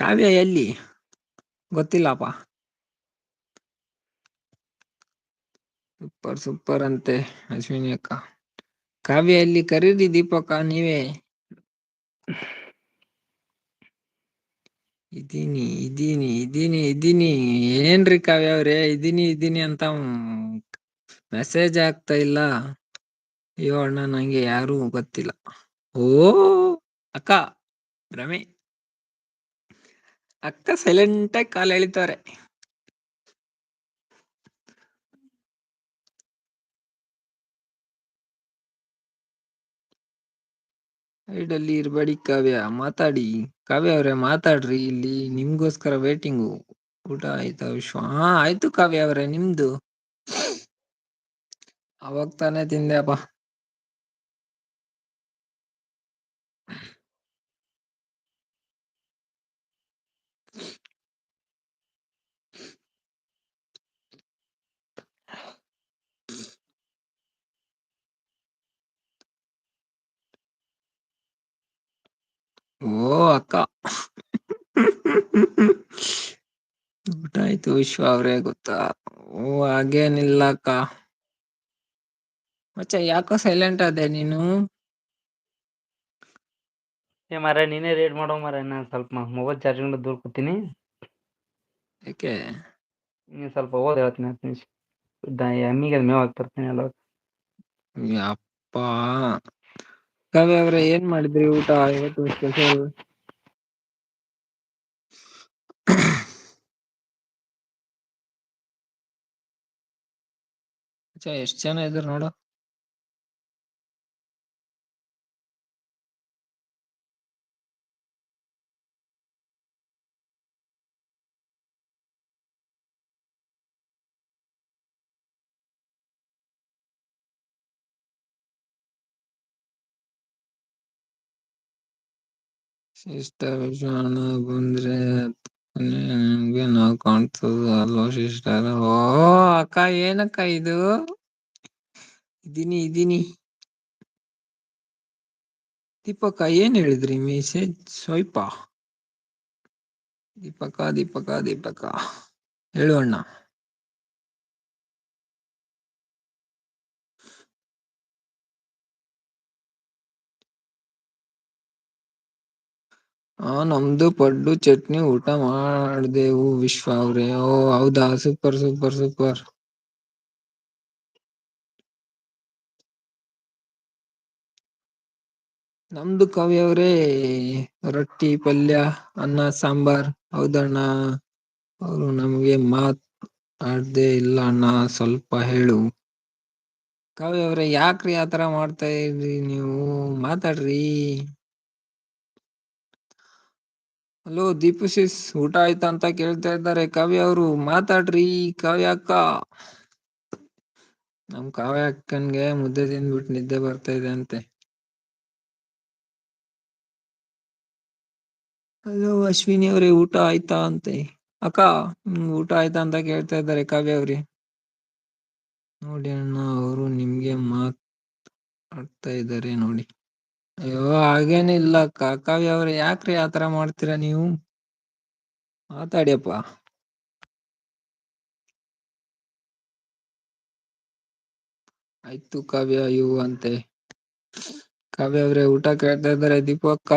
ಕಾವ್ಯ ಎಲ್ಲಿ? ಗೊತ್ತಿಲ್ಲಪ್ಪಾ. Super super ಅಂತೆ ಅಶ್ವಿನಿ ಅಕ್ಕ. ಕಾವ್ಯ ಎಲ್ಲಿ? ಕರೀರಿ ದೀಪಕ್ಕ ನೀವೇ. ಇದೀನಿ. ಏನ್ರಿ ಕಾವ್ಯ ಅವ್ರೆ ಇದೀನಿ ಅಂತ ಮೆಸೇಜ್ ಆಗ್ತಾ ಇಲ್ಲ. ಅಯ್ಯೋ ಅಣ್ಣ ನಂಗೆ ಯಾರು ಗೊತ್ತಿಲ್ಲ. ಓ ಅಕ್ಕ ಭ್ರಮೆ. ಅಕ್ಕ ಸೈಲೆಂಟ್ ಆಗಿ ಕಾಲ್ ಎಳಿತವ್ರೆ. ಸೈಡಲ್ಲಿ ಇರ್ಬೇಡಿ ಕಾವ್ಯ, ಮಾತಾಡಿ. ಕಾವ್ಯ ಅವ್ರೆ ಮಾತಾಡ್ರಿ, ಇಲ್ಲಿ ನಿಮ್ಗೋಸ್ಕರ ವೇಟಿಂಗು. ಊಟ ಆಯ್ತಾ ವಿಶ್ವ? ಹಾ ಆಯ್ತು ಕಾವ್ಯ ಅವ್ರೆ, ನಿಮ್ದು? ಅವಾಗ ತಾನೇ ತಿಂದೆಪಾ. ಓ ಅಕ್ಕ. ಊಟ ಆಯ್ತು ವಿಶ್ವ ಅವ್ರೆ ಗೊತ್ತಾ. ಓ ಹಾಗೇನಿಲ್ಲಕ್ಕ. ಮಚ್ಚ ಯಾಕೋ ಸೈಲೆಂಟ್ ಆದೆ ನೀನು? ಮಾರಾಯ ನೀನೇ ರೇಡ್ ಮಾಡೋ ಮಾರಾಯ. ನಾನು ಸ್ವಲ್ಪ ಮೊಬೈಲ್ ಚಾರ್ಜಿಂಗ್ ದೂರ ಕೂತೀನಿ. ಯಾಕೆ? ನೀನ್ ಸ್ವಲ್ಪ ಹೋದ್ ಹೇಳ್ತೀನಿ 10 ನಿಮಿಷ. ಎಮ್ಮಿಗೆ ಮೇವ್ ಹಾಕ್ತಿರ್ತೀನಿ ಎಲ್ಲ. ಯಪ್ಪಾ. ಕಾವ್ಯ ಅವ್ರೆ ಏನ್ ಮಾಡಿದ್ರಿ ಊಟ ಇವತ್ತು ಸ್ಪೆಷಲ್? ಎಷ್ಟ್ ಜನ ಇದ್ರ ನೋಡು. ಸಿಸ್ಟರ್ ವಿಶ್ವಣ್ಣ ಬಂದ್ರೆ ನಿಮ್ಗೆ ನಾವು ಕಾಣ್ತದ ಅಲ್ವಾ ಸಿಸ್ಟರ್? ಓ ಅಕ್ಕ ಏನಕ್ಕ ಇದು? ಇದೀನಿ. ದೀಪಕ್ಕ ಏನ್ ಹೇಳಿದ್ರಿ ಮೆಸೇಜ್ ಸ್ವೈಪ? ದೀಪಕ ಹೇಳು ಅಣ್ಣ. ನಮ್ದು ಪಡ್ಡು ಚಟ್ನಿ ಊಟ ಮಾಡ್ದೆವು ವಿಶ್ವ ಅವ್ರೆ. ಓ ಹೌದಾ, ಸೂಪರ್. ನಮ್ದು ಕಾವ್ಯ ಅವ್ರೆ ರೊಟ್ಟಿ ಪಲ್ಯ ಅನ್ನ ಸಾಂಬಾರ್. ಹೌದಣ್ಣ. ಅವರು ನಮ್ಗೆ ಆಡ್ದೇ ಇಲ್ಲ ಅಣ್ಣ, ಸ್ವಲ್ಪ ಹೇಳು. ಕಾವ್ಯ ಅವ್ರೆ ಯಾಕ್ರಿ ಆತರ ಮಾಡ್ತಾ ಇದ್ರಿ ನೀವು? ಮಾತಾಡ್ರಿ. ಹಲೋ ದೀಪು ಸಿಸ್, ಊಟ ಆಯ್ತಾ ಅಂತ ಕೇಳ್ತಾ ಇದ್ದಾರೆ ಕಾವ್ಯ ಅವರು. ಮಾತಾಡ್ರಿ ಕಾವ್ಯ ಅಕ್ಕ. ನಮ್ ಕಾವ್ಯ ಅಕ್ಕನ್ಗೆ ಮುದ್ದೆ ತಿಂದ್ಬಿಟ್ಟು ನಿದ್ದೆ ಬರ್ತಾ ಇದೆ ಅಂತೆ. ಹಲೋ ಅಶ್ವಿನಿ ಅವ್ರೆ ಊಟ ಆಯ್ತಾ ಅಂತೆ. ಅಕ್ಕ ಊಟ ಆಯ್ತಾ ಅಂತ ಕೇಳ್ತಾ ಇದ್ದಾರೆ ಕಾವ್ಯ ಅವ್ರಿ. ನೋಡಿ ಅಣ್ಣ, ಅವರು ನಿಮ್ಗೆ ಮಾತಾಡ್ತಾ ಇದ್ದಾರೆ ನೋಡಿ. ಅಯ್ಯೋ ಹಾಗೇನಿಲ್ಲ ಕಾವ್ಯ ಅವ್ರೆ, ಯಾಕ್ರಿ ಆತರ ಮಾಡ್ತೀರಾ ನೀವು? ಮಾತಾಡಿಯಪ್ಪ. ಆಯ್ತು ಕಾವ್ಯ ಇವು ಅಂತೆ. ಕಾವ್ಯ ಅವ್ರೆ ಊಟ ಕೇಳ್ತಾ ಇದ್ದಾರೆ ದೀಪು ಅಕ್ಕ.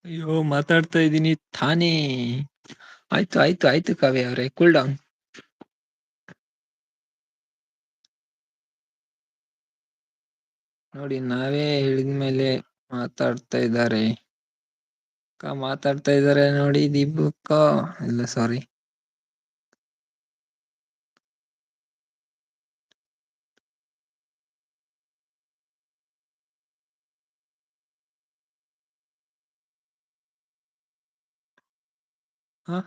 ಅಯ್ಯೋ ಮಾತಾಡ್ತಾ ಇದ್ದೀನಿ ತಾನೇ. ಆಯ್ತು ಕಾವ್ಯ ಅವ್ರೆ, ಕೂಲ್ ಡೌನ್. ನೋಡಿ ನಾವೇ ಹೇಳಿದ್ಮೇಲೆ ಮಾತಾಡ್ತಾ ಇದ್ದಾರೆ. ಮಾತಾಡ್ತಾ ಇದಾರೆ ನೋಡಿ ದೀಪು ಅಕ್ಕ. ಇಲ್ಲ ಸಾರಿ. ಹ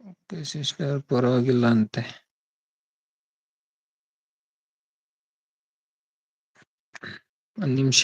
ಓಕೆ ಸಿಸ್ಟರ್, ಪರವಾಗಿಲ್ಲ ಅಂತೆ. ಒಂದ್ ನಿಮಿಷ.